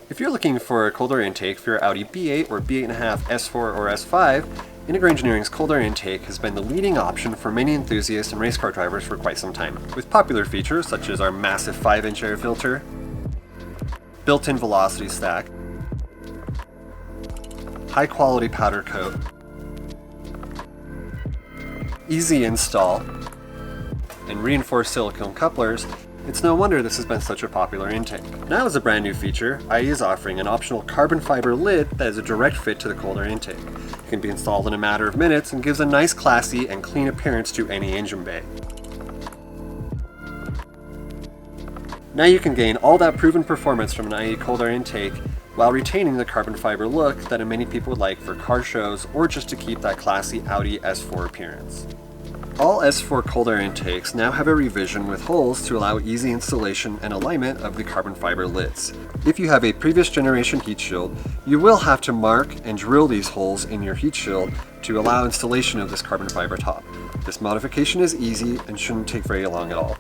If you're looking for a cold air intake for your Audi B8 or B8.5 S4 or S5, Integra Engineering's cold air intake has been the leading option for many enthusiasts and race car drivers for quite some time, with popular features such as our massive 5-inch air filter, built-in velocity stack, high-quality powder coat, easy install, and reinforced silicone couplers. It's no wonder this has been such a popular intake. Now, as a brand new feature, IE is offering an optional carbon fiber lid that is a direct fit to the cold air intake. It can be installed in a matter of minutes and gives a nice, classy, and clean appearance to any engine bay. Now you can gain all that proven performance from an IE cold air intake while retaining the carbon fiber look that many people would like for car shows or just to keep that classy Audi S4 appearance. All S4 cold air intakes now have a revision with holes to allow easy installation and alignment of the carbon fiber lids. If you have a previous generation heat shield, you will have to mark and drill these holes in your heat shield to allow installation of this carbon fiber top. This modification is easy and shouldn't take very long at all.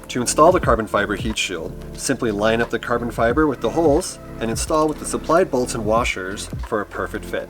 To install the carbon fiber heat shield, simply line up the carbon fiber with the holes and install with the supplied bolts and washers for a perfect fit.